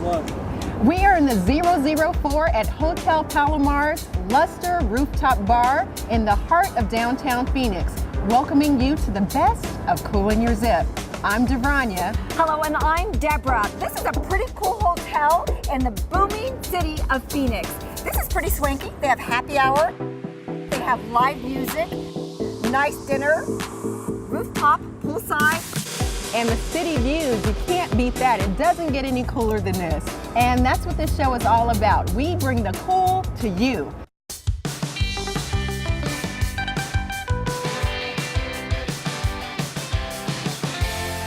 We are in the 004 at Hotel Palomar's Luster Rooftop Bar in the heart of downtown Phoenix, welcoming you to the best of Cool in Your Zip. I'm Davronja. Hello, and I'm Deborah. This is a pretty cool hotel in the booming city of Phoenix. This is pretty swanky. They have happy hour, they have live music, nice dinner, rooftop, poolside. And the city views, you can't beat that. It doesn't get any cooler than this. And that's what this show is all about. We bring the cool to you.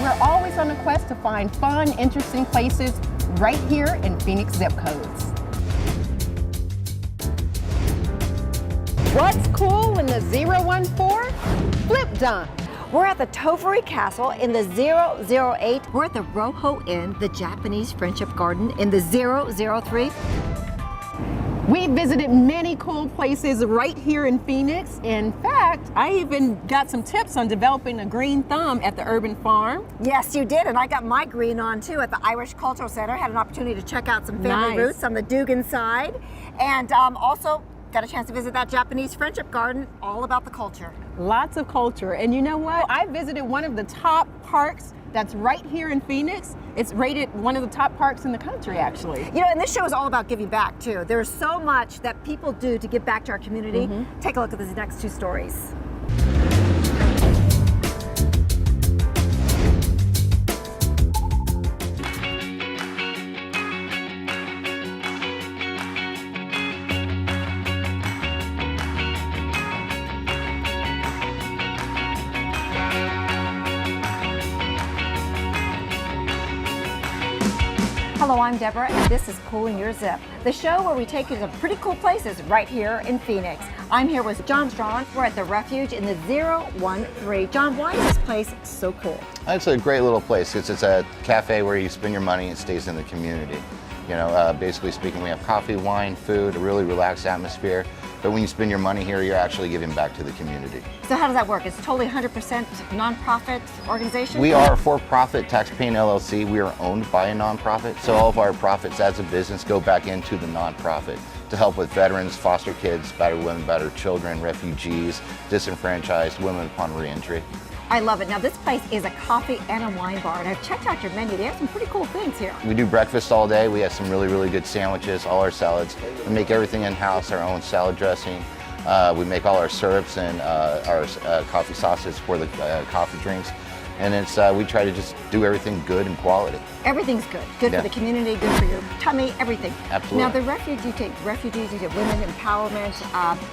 We're always on a quest to find fun, interesting places right here in Phoenix zip codes. What's cool in the 014? Flip Dunk. We're at the Tovery Castle in the 008. We're at the Rojo Inn, the Japanese Friendship Garden in the 003. We visited many cool places right here in Phoenix. In fact, I even got some tips on developing a green thumb at the Urban Farm. Yes, you did, and I got my green on too at the Irish Cultural Center. Had an opportunity to check out some family roots on the Dugan side, and also got a chance to visit that Japanese Friendship Garden, all about the culture. Lots of culture. And you know what? I visited one of the top parks that's right here in Phoenix. It's rated one of the top parks in the country, actually. You know, and this show is all about giving back too. There's so much that people do to give back to our community. Take a look at these next two stories. Hello, I'm Deborah, and this is Cool in Your Zip, the show where we take you to pretty cool places right here in Phoenix. I'm here with John Strong. We're at the Refuge in the 013. John, why is this place so cool? It's a great little place. It's a cafe where you spend your money and it stays in the community. You know, basically speaking, we have coffee, wine, food, a really relaxed atmosphere. But when you spend your money here, you're actually giving back to the community. So how does that work? It's totally 100% nonprofit organization? We are a for-profit tax-paying LLC. We are owned by a nonprofit. So all of our profits as a business go back into the nonprofit to help with veterans, foster kids, battered women, battered children, refugees, disenfranchised, women upon reentry. I love it. Now this place is a coffee and a wine bar, and I've checked out your menu. They have some pretty cool things here. We do breakfast all day. We have some really, really good sandwiches, all our salads. We make everything in-house, our own salad dressing. We make all our syrups and our coffee sauces for the coffee drinks. And it's we try to just do everything good and quality. Everything's good. Good for the community, good for your tummy, everything. Absolutely. Now the Refuge, you take refugees, you get women empowerment,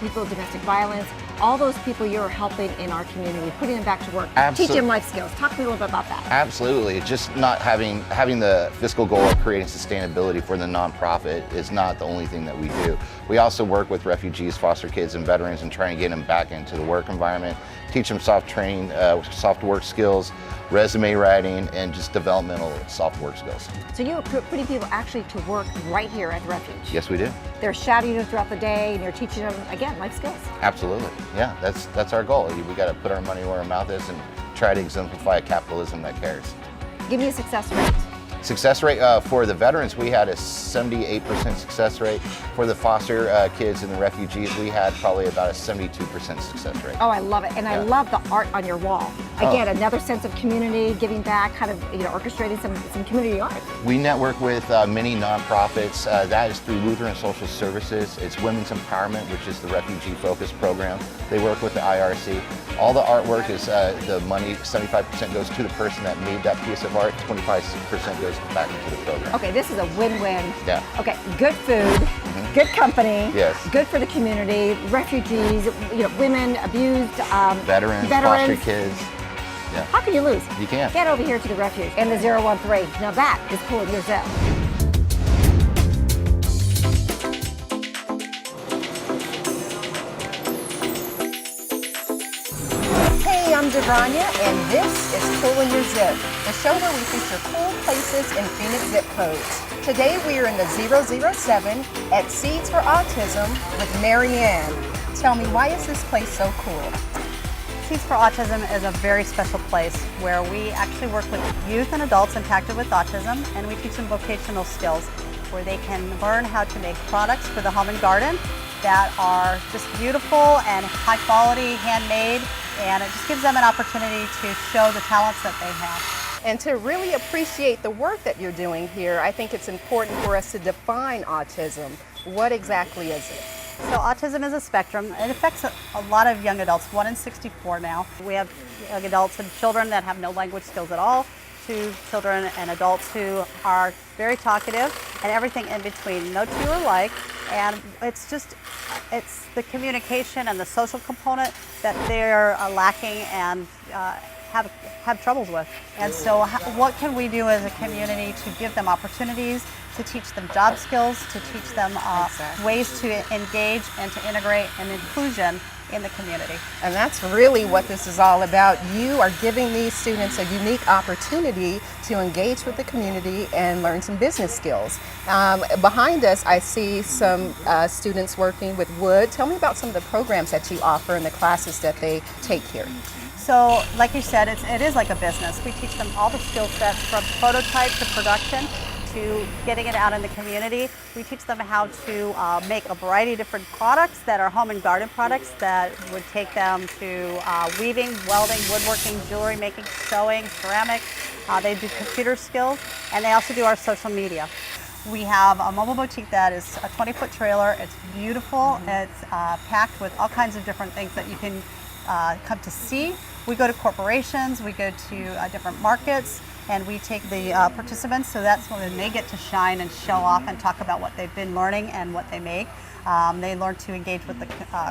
people with domestic violence, all those people you're helping in our community, putting them back to work. Absolutely. Teach them life skills. Talk to me a little bit about that. Absolutely. Just not having the fiscal goal of creating sustainability for the nonprofit is not the only thing that we do. We also work with refugees, foster kids, and veterans and try and get them back into the work environment, teach them soft training, soft work skills, resume writing, and just developmental soft work skills. So you're putting people actually to work right here at the Refuge? Yes, we do. They're shadowing you throughout the day and you're teaching them, again, life skills? Absolutely. Yeah, that's our goal. We got to put our money where our mouth is and try to exemplify a capitalism that cares. Give me a success rate. Success rate for the veterans, we had a 78% success rate. For the foster kids and the refugees, we had probably about a 72% success rate. Oh, I love it. And I love the art on your wall. Again, another sense of community, giving back, kind of orchestrating some community art. We network with many nonprofits. That is through Lutheran Social Services. It's Women's Empowerment, which is the refugee focus program. They work with the IRC. All the artwork is the money, 75% goes to the person that made that piece of art, 25% goes back into the program. Okay, this is a win-win. Yeah. Okay, good food, good company, yes, good for the community, refugees, women, abused, veterans, foster kids. Yeah. How can you lose? You can't. Get over here to the Refuge and the 013. Now that is Cool in Your Zip. I'm Davronja, and this is Cool in Your Zip, the show where we feature cool places in Phoenix zip codes. Today we are in the 007 at Seeds for Autism with Marianne. Tell me, why is this place so cool? Seeds for Autism is a very special place where we actually work with youth and adults impacted with autism, and we teach them vocational skills where they can learn how to make products for the home and garden that are just beautiful and high quality, handmade, and it just gives them an opportunity to show the talents that they have. And to really appreciate the work that you're doing here, I think it's important for us to define autism. What exactly is it? So autism is a spectrum. It affects a lot of young adults, 1 in 64 now. We have young adults and children that have no language skills at all, to children and adults who are very talkative, and everything in between. No two are alike, and it's the communication and the social component that they're lacking and have troubles with. And so what can we do as a community to give them opportunities, to teach them job skills, to teach them ways to engage and to integrate and inclusion in the community. And that's really what this is all about. You are giving these students a unique opportunity to engage with the community and learn some business skills. Behind us, I see some students working with wood. Tell me about some of the programs that you offer and the classes that they take here. So, like you said, it is like a business. We teach them all the skill sets from prototype to production to getting it out in the community. We teach them how to make a variety of different products that are home and garden products that would take them to weaving, welding, woodworking, jewelry making, sewing, ceramics. They do computer skills, and they also do our social media. We have a mobile boutique that is a 20-foot trailer. It's beautiful. It's packed with all kinds of different things that you can come to see. We go to corporations, we go to different markets, and we take the participants, so that's when they get to shine and show off and talk about what they've been learning and what they make. They learn to engage with the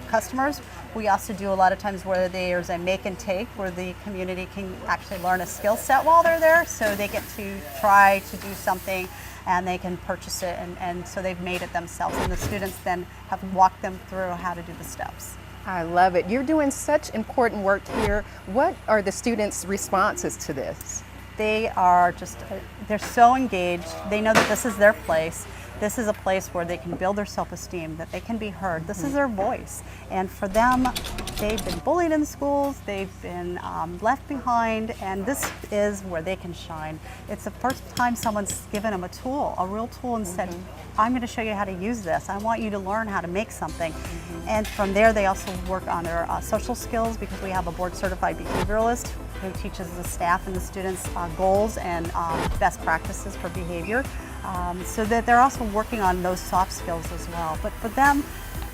customers. We also do a lot of times where there's a make and take, where the community can actually learn a skill set while they're there, so they get to try to do something and they can purchase it, and so they've made it themselves, and the students then have walked them through how to do the steps. I love it. You're doing such important work here. What are the students' responses to this? They are just, they're so engaged. They know that this is their place. This is a place where they can build their self-esteem, that they can be heard. This is their voice. And for them, they've been bullied in schools, they've been left behind, and this is where they can shine. It's the first time someone's given them a tool, a real tool, and said, I'm going to show you how to use this. I want you to learn how to make something. And from there, they also work on their social skills, because we have a board-certified behavioralist who teaches the staff and the students goals and best practices for behavior. So that they're also working on those soft skills as well. But for them,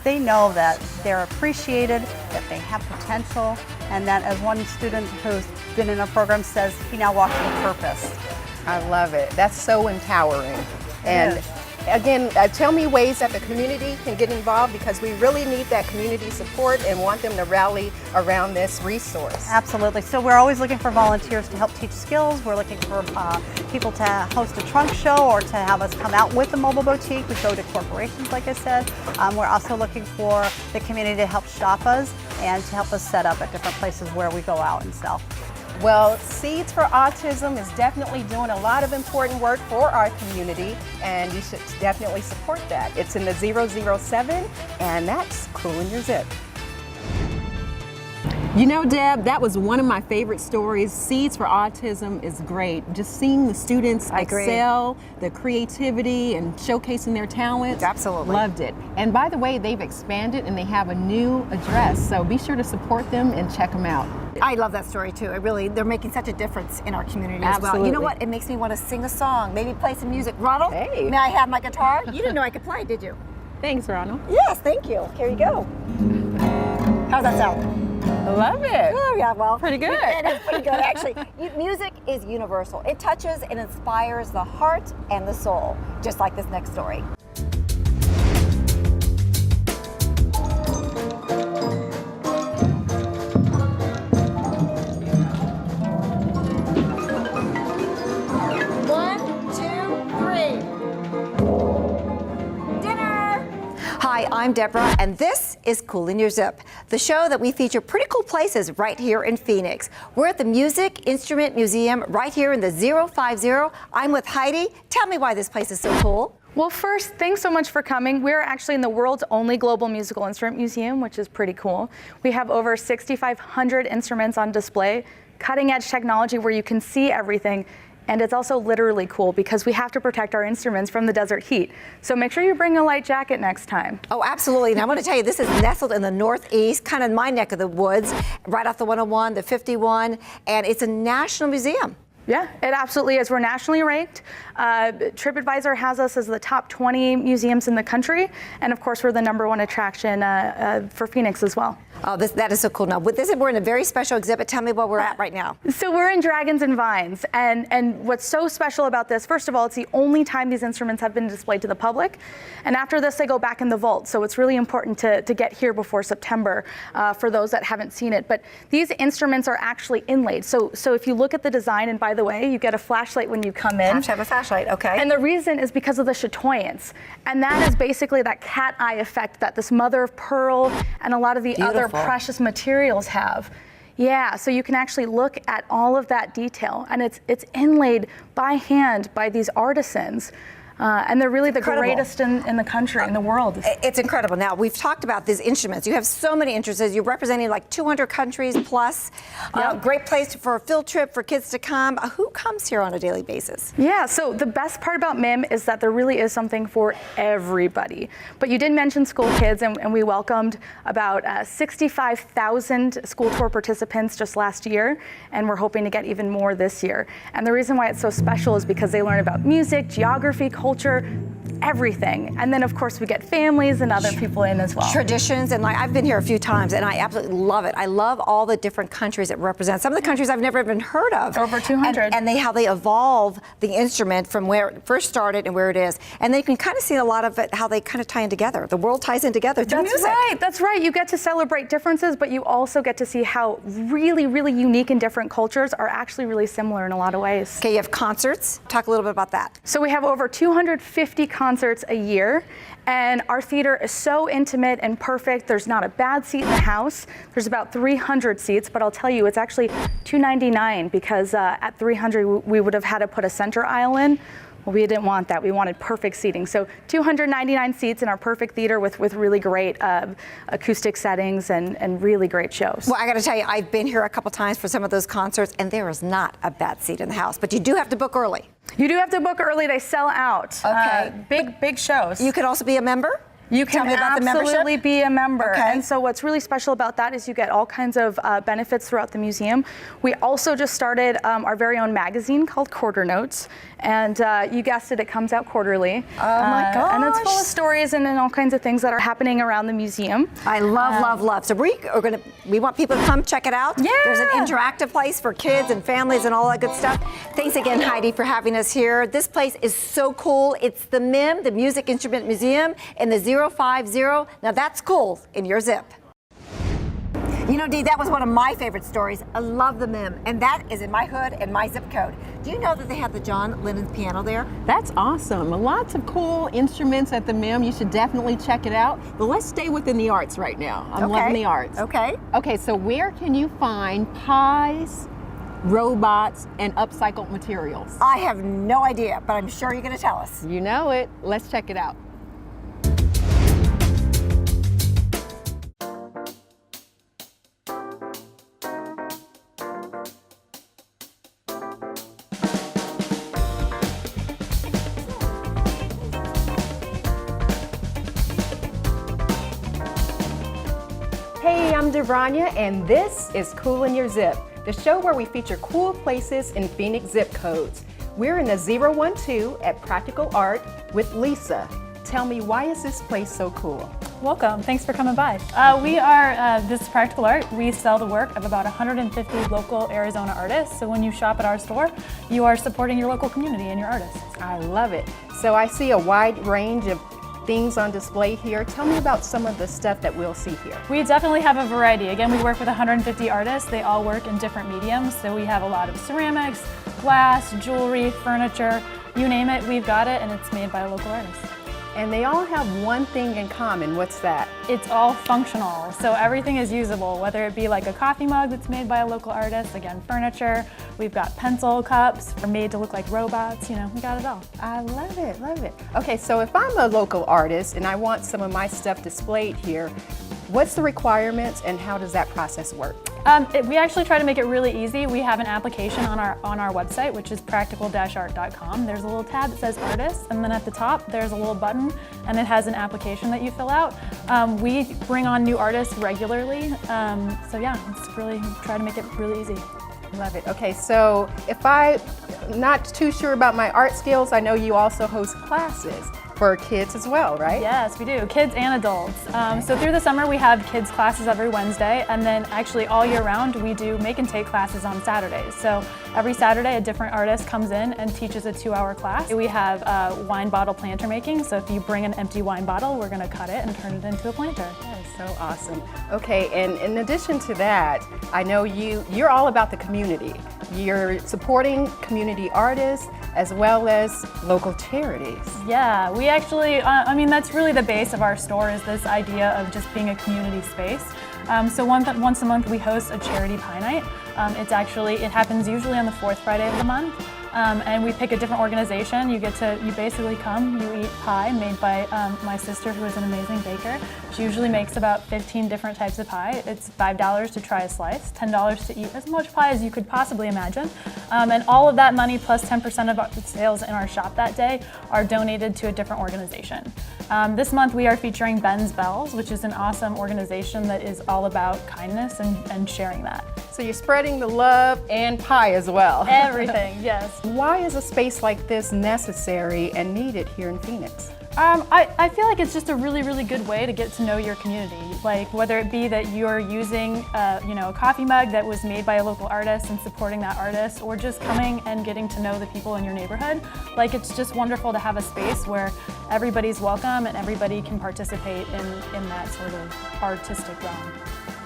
they know that they're appreciated, that they have potential, and that, as one student who's been in a program says, he now walks with purpose. I love it. That's so empowering. And again, tell me ways that the community can get involved, because we really need that community support and want them to rally around this resource. Absolutely. So we're always looking for volunteers to help teach skills. We're looking for people to host a trunk show or to have us come out with the mobile boutique. We go to corporations, like I said. We're also looking for the community to help shop us and to help us set up at different places where we go out and sell. Well, Seeds for Autism is definitely doing a lot of important work for our community, and you should definitely support that. It's in the 007, and that's Cool in Your Zip. You know, Deb, that was one of my favorite stories. Seeds for Autism is great. Just seeing the students excel, the creativity, and showcasing their talents. Absolutely. Loved it. And by the way, they've expanded and they have a new address, so be sure to support them and check them out. I love that story too. They're making such a difference in our community as well. You know what? It makes me want to sing a song, maybe play some music. Ronald, may I have my guitar? You didn't know I could play, did you? Thanks, Ronald. Yes, thank you. Here you go. How's that sound? I love it. Oh yeah, well, pretty good. It is pretty good, actually. Music is universal. It touches and inspires the heart and the soul, just like this next story. Hi, I'm Deborah, and this is Cool in Your Zip, the show that we feature pretty cool places right here in Phoenix. We're at the Music Instrument Museum right here in the 050. I'm with Heidi. Tell me why this place is so cool. Well, first, thanks so much for coming. We're actually in the world's only global musical instrument museum, which is pretty cool. We have over 6,500 instruments on display, cutting edge technology where you can see everything. And it's also literally cool because we have to protect our instruments from the desert heat. So make sure you bring a light jacket next time. Oh, absolutely. And I want to tell you, this is nestled in the Northeast, kind of my neck of the woods, right off the 101, the 51, and it's a national museum. Yeah, it absolutely is. We're nationally ranked. TripAdvisor has us as the top 20 museums in the country. And of course, we're the #1 attraction for Phoenix as well. Oh, that is so cool. Now, we're in a very special exhibit. Tell me where we're at right now. So we're in Dragons and Vines. And what's so special about this, first of all, it's the only time these instruments have been displayed to the public. And after this, they go back in the vault. So it's really important to get here before September for those that haven't seen it. But these instruments are actually inlaid. So if you look at the design, and by the way, you get a flashlight when you come in. Have to have a flashlight, okay. And the reason is because of the chatoyance. And that is basically that cat eye effect that this mother of pearl and a lot of the other precious materials have. Yeah, so you can actually look at all of that detail, and it's inlaid by hand by these artisans. And they're really the greatest in the country, in the world. It's incredible. Now, we've talked about these instruments. You have so many instruments. You're representing like 200 countries plus. Yep. Great place for a field trip for kids to come. Who comes here on a daily basis? Yeah, so the best part about MIM is that there really is something for everybody. But you did mention school kids, and we welcomed about 65,000 school tour participants just last year, and we're hoping to get even more this year. And the reason why it's so special is because they learn about music, geography, culture, everything. And then of course we get families and other people in as well. Traditions, and like I've been here a few times and I absolutely love it. I love all the different countries it represents. Some of the countries I've never even heard of. Over 200. And how they evolve the instrument from where it first started and where it is. And then you can kind of see a lot of it, how they kind of tie in together. The world ties in together through music. That's right. You get to celebrate differences, but you also get to see how really, really unique and different cultures are actually really similar in a lot of ways. Okay, you have concerts. Talk a little bit about that. So we have over 250 concerts a year, and our theater is so intimate and perfect. There's not a bad seat in the house. There's about 300 seats, but I'll tell you, it's actually $299 because at 300 we would have had to put a center aisle in. Well, we didn't want that. We wanted perfect seating. So 299 seats in our perfect theater with really great acoustic settings and really great shows. Well, I got to tell you, I've been here a couple times for some of those concerts, and there is not a bad seat in the house, but you do have to book early. You do have to book early. They sell out. Okay. Big shows. You could also be a member? You can absolutely be a member. Okay. And so what's really special about that is you get all kinds of benefits throughout the museum. We also just started our very own magazine called Quarter Notes. And you guessed it, it comes out quarterly. Oh my gosh. And it's full of stories and all kinds of things that are happening around the museum. I love. So we want people to come check it out. Yeah. There's an interactive place for kids and families and all that good stuff. Thanks again, Heidi, for having us here. This place is so cool. It's the MIM, the Music Instrument Museum, in the 050. Now that's cool in your zip. You know, Dee, that was one of my favorite stories. I love the MIM, and that is in my hood and my zip code. Do you know that they have the John Lennon piano there? That's awesome. Lots of cool instruments at the MIM. You should definitely check it out. But let's stay within the arts right now. I'm loving the arts. Okay. Okay, so where can you find pies, robots, and upcycled materials? I have no idea, but I'm sure you're going to tell us. You know it. Let's check it out. Hey, I'm Davronja, and this is Cool in Your Zip, the show where we feature cool places in Phoenix zip codes. We're in the 012 at Practical Art with Lisa. Tell me, why is this place so cool? Welcome, thanks for coming by. We are This is Practical Art. We sell the work of about 150 local Arizona artists. So when you shop at our store, you are supporting your local community and your artists. I love it. So I see a wide range of things on display here. Tell me about some of the stuff that we'll see here. We definitely have a variety. Again, we work with 150 artists. They all work in different mediums. So we have a lot of ceramics, glass, jewelry, furniture, you name it, we've got it, and it's made by a local artist. And they all have one thing in common. What's that? It's all functional, so everything is usable, whether it be like a coffee mug that's made by a local artist, again, furniture, We've got pencil cups made to look like robots. You know, we got it all. I love it, love it. Okay, so if I'm a local artist and I want some of my stuff displayed here, what's the requirements and how does that process work? We actually try to make it really easy. We have an application on our website, which is practical-art.com. There's a little tab that says artists, and then at the top there's a little button, and it has an application that you fill out. We bring on new artists regularly, so yeah, it's really try to make it really easy. Love it. Okay, so if I'm not too sure about my art skills, I know you also host classes for kids as well, right? Yes, we do, kids and adults. So through the summer we have kids classes every Wednesday, and then actually all year round we do make and take classes on Saturdays. So every Saturday a different artist comes in and teaches a 2-hour class. We have wine bottle planter making, so if you bring an empty wine bottle, we're gonna cut it and turn it into a planter. That is so awesome. Okay, and in addition to that, I know you're all about the community. You're supporting community artists as well as local charities. Yeah, we actually, I mean, that's really the base of our store, is this idea of just being a community space. So once a month we host a charity pie night. It happens usually on the 4th Friday of the month. And we pick a different organization. You basically come, you eat pie made by my sister, who is an amazing baker. She usually makes about 15 different types of pie. It's $5 to try a slice, $10 to eat as much pie as you could possibly imagine. And all of that money plus 10% of our sales in our shop that day are donated to a different organization. This month we are featuring Ben's Bells, which is an awesome organization that is all about kindness and sharing that. So you're spreading the love and pie as well. Everything, yes. Why is a space like this necessary and needed here in Phoenix? I feel like it's just a really, really good way to get to know your community. Like whether it be that you're using a coffee mug that was made by a local artist and supporting that artist, or just coming and getting to know the people in your neighborhood. Like it's just wonderful to have a space where everybody's welcome and everybody can participate in that sort of artistic realm.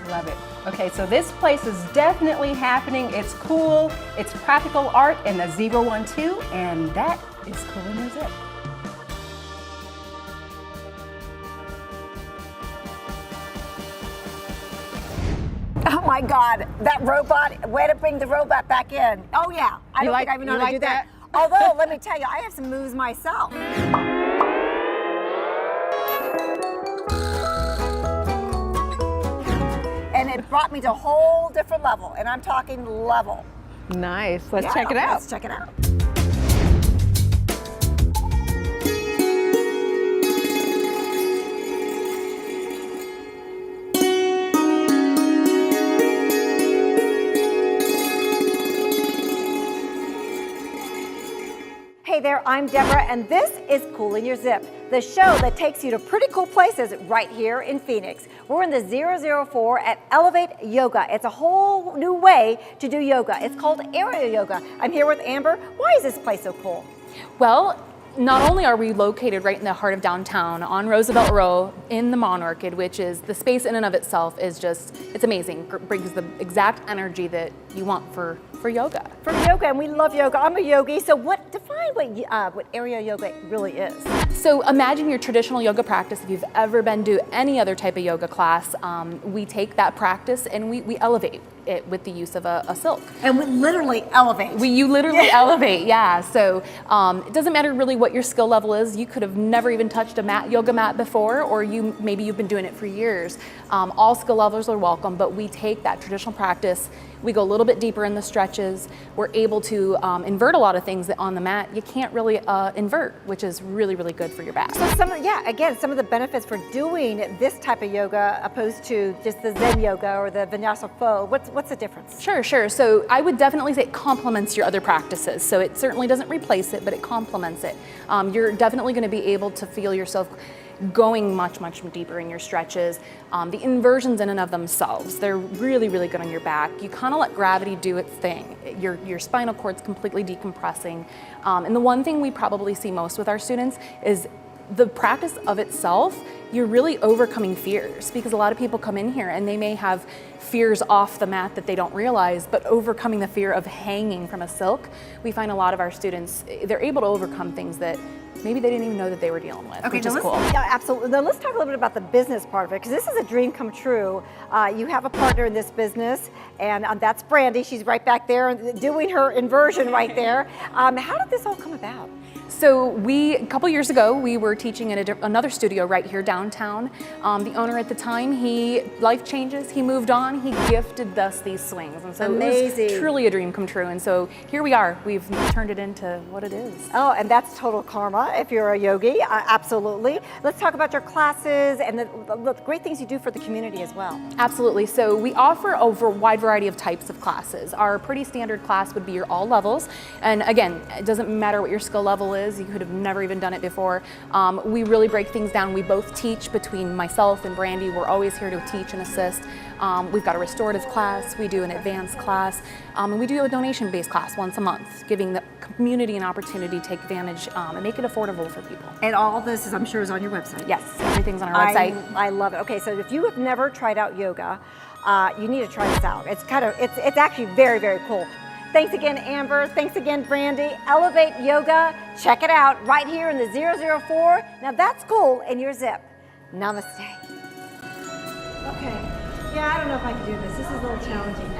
Love it. Okay, so this place is definitely happening. It's cool, it's practical art in the 012, and that is Cool in Your Zip. Oh my God, that robot, way to bring the robot back in. Oh yeah, I don't think I even know how to do that. Although, let me tell you, I have some moves myself. And it brought me to a whole different level, and I'm talking level. Nice, let's check it out. Let's check it out. Hey there, I'm Deborah, and this is Cool in Your Zip, the show that takes you to pretty cool places right here in Phoenix. We're in the 004 at Elevate Yoga. It's a whole new way to do yoga. It's called aerial yoga. I'm here with Amber. Why is this place so cool? Well, not only are we located right in the heart of downtown on Roosevelt Row in the Monarchy, which is the space in and of itself is just, it's amazing. Brings the exact energy that you want for yoga. For yoga, and we love yoga. I'm a yogi, so define what aerial yoga really is. So imagine your traditional yoga practice. If you've ever been to any other type of yoga class, we take that practice and we elevate it with the use of a silk. And we literally elevate. You literally elevate, yeah. So it doesn't matter really what your skill level is. You could have never even touched a yoga mat before, or maybe you've been doing it for years. All skill levels are welcome, but we take that traditional practice, we go a little bit deeper in the stretches. We're able to invert a lot of things that on the mat you can't really invert, which is really, really good for your back. So some of the benefits for doing this type of yoga opposed to just the Zen yoga or the Vinyasa flow, what's the difference? Sure. So I would definitely say it complements your other practices. So it certainly doesn't replace it, but it complements it. You're definitely going to be able to feel yourself going much, much deeper in your stretches. The inversions in and of themselves, they're really, really good on your back. You kind of let gravity do its thing. Your spinal cord's completely decompressing. And the one thing we probably see most with our students is the practice of itself, you're really overcoming fears, because a lot of people come in here and they may have fears off the mat that they don't realize, but overcoming the fear of hanging from a silk, we find a lot of our students, they're able to overcome things that maybe they didn't even know that they were dealing with, which is now cool. Yeah, absolutely. Now let's talk a little bit about the business part of it, because this is a dream come true. You have a partner in this business, and that's Brandy. She's right back there doing her inversion right there. How did this all come about? So a couple years ago, we were teaching in another studio right here downtown. The owner at the time, life changes, he moved on, he gifted us these swings. And so Amazing. It was truly a dream come true. And so here we are, we've turned it into what it is. Oh, and that's total karma if you're a yogi, absolutely. Let's talk about your classes and the great things you do for the community as well. Absolutely. So we offer a wide variety of types of classes. Our pretty standard class would be your all levels. And again, it doesn't matter what your skill level is. You could have never even done it before. We really break things down. We both teach between myself and Brandy. We're always here to teach and assist. We've got a restorative class. We do an advanced class. And we do a donation-based class once a month, giving the community an opportunity to take advantage and make it affordable for people. And all this is, I'm sure, is on your website. Yes, everything's on our website. I love it. Okay, so if you have never tried out yoga, you need to try this out. It's actually very, very cool. Thanks again, Amber. Thanks again, Brandy. Elevate Yoga. Check it out right here in the 004. Now that's cool in your zip. Namaste. Okay. Yeah, I don't know if I can do this. This is a little challenging.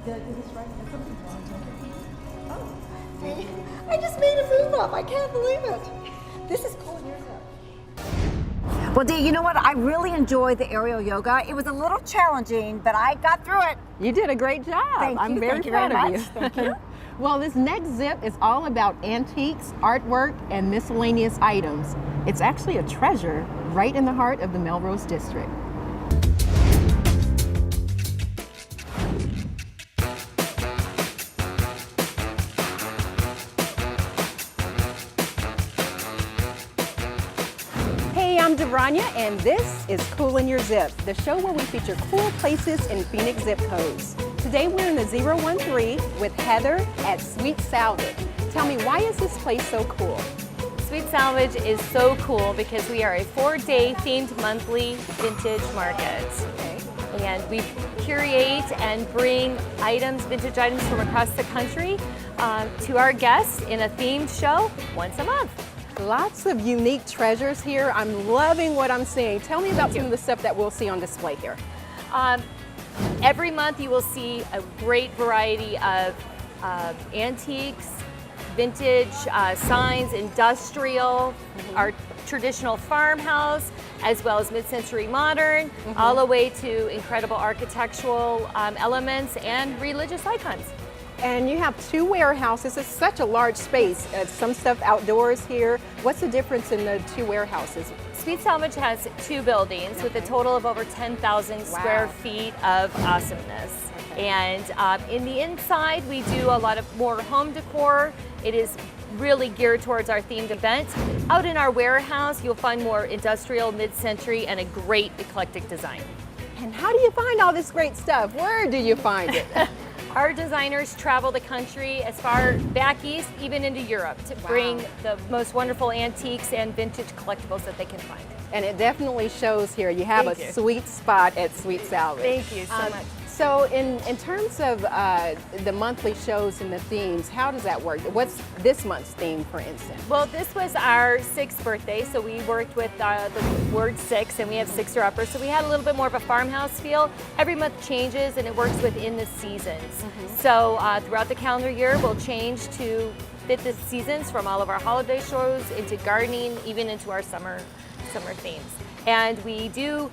Did I do this right? There's something wrong. Oh, I just made a move up. I can't believe it. This is cool in your zip. Well, Dee, you know what? I really enjoyed the aerial yoga. It was a little challenging, but I got through it. You did a great job. Thank you. I'm very Thank you proud very of much. you. Thank you. Well, this next zip is all about antiques, artwork, and miscellaneous items. It's actually a treasure right in the heart of the Melrose District. Hey, I'm Davronja, and this is Cool in Your Zip, the show where we feature cool places in Phoenix zip codes. Today we're in the 013 with Heather at Sweet Salvage. Tell me, why is this place so cool? Sweet Salvage is so cool because we are a 4-day themed monthly vintage market. Okay. And we curate and bring vintage items from across the country to our guests in a themed show once a month. Lots of unique treasures here. I'm loving what I'm seeing. Tell me about some of the stuff that we'll see on display here. Every month you will see a great variety of antiques, vintage signs, industrial, our traditional farmhouse, as well as mid-century modern, all the way to incredible architectural elements and religious icons. And you have 2 warehouses. It's such a large space. Some stuff outdoors here. What's the difference in the 2 warehouses? Sweet Salvage has 2 buildings with a total of over 10,000 square feet of awesomeness. And in the inside, we do a lot of more home decor. It is really geared towards our themed event. Out in our warehouse, you'll find more industrial, mid-century, and a great eclectic design. And how do you find all this great stuff? Where do you find it? Our designers travel the country as far back east, even into Europe, to bring the most wonderful antiques and vintage collectibles that they can find. And it definitely shows here. You have a sweet spot at Sweet Salvage. Thank you so much. So in terms of the monthly shows and the themes, how does that work? What's this month's theme, for instance? Well, this was our 6th birthday, so we worked with the word 6, and we have 6er-uppers, so we had a little bit more of a farmhouse feel. Every month changes, and it works within the seasons. So throughout the calendar year, we'll change to fit the seasons, from all of our holiday shows into gardening, even into our summer themes. And we do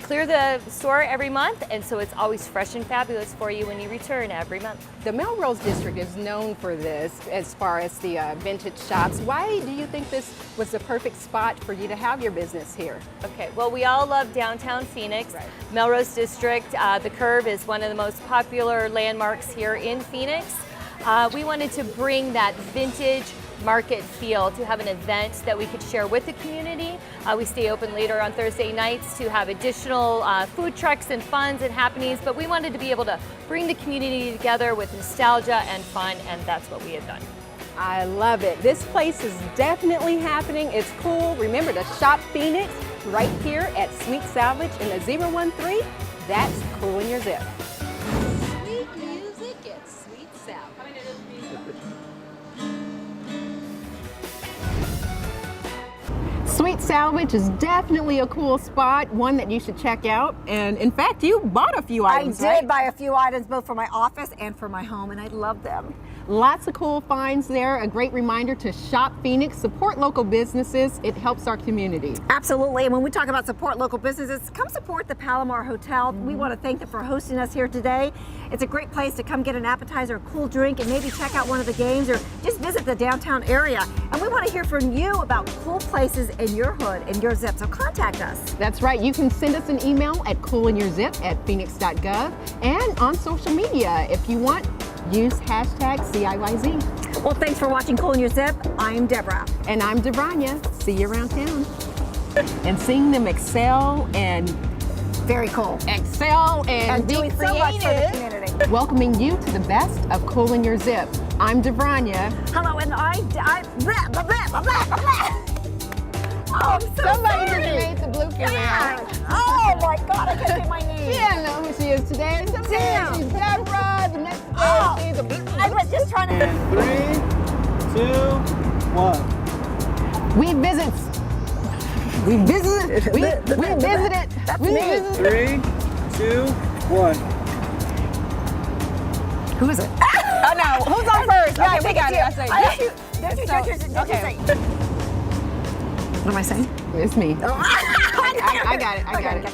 clear the store every month, and so it's always fresh and fabulous for you when you return every month. The Melrose District is known for this as far as the vintage shops. Why do you think this was the perfect spot for you to have your business here? Okay, well, we all love downtown Phoenix. Melrose District, the Curve is one of the most popular landmarks here in Phoenix. We wanted to bring that vintage market feel, to have an event that we could share with the community. We stay open later on Thursday nights to have additional food trucks and funs and happenings, but we wanted to be able to bring the community together with nostalgia and fun, and that's what we had done. I love it. This place is definitely happening. It's cool. Remember to shop Phoenix right here at Sweet Salvage in the 013. That's Cool in Your Zip. Sweet Sweet Salvage is definitely a cool spot, one that you should check out. And in fact, you bought a few items, I did right? buy a few items both for my office and for my home, and I love them. Lots of cool finds there. A great reminder to shop Phoenix, support local businesses. It helps our community. Absolutely, and when we talk about support local businesses, come support the Palomar Hotel. We want to thank them for hosting us here today. It's a great place to come get an appetizer, a cool drink, and maybe check out one of the games or just visit the downtown area. And we want to hear from you about cool places in your hood, in your zip, so contact us. That's right. You can send us an email at coolinyourzip@phoenix.gov and on social media if you want. Use hashtag CIYZ. Well, thanks for watching Cool in Your Zip. I'm Deborah. And I'm Davronja. See you around town. And seeing them excel and Very cool. excel and be doing so much for the creative. community. Welcoming you to the best of Cool in Your Zip. I'm Davronja. Hello, and I blah, blah, blah, blah, blah, blah. Oh, I'm so Somebody sorry. just made the blue Yeah. out. Oh my God, I can't get my name. She doesn't know who she is today. Some days Damn. she's Deborah, the next day Oh, she's a I was just trying to. 3, 2, 1. We visited. We visited. We visited. We visited. 3, 2, 1. Who is it? Oh no, who's on first? Okay, Yeah, we we got do. it. I say. Don't you okay. say. What am I saying? It's me. Oh, I got it. I got Okay, it. okay.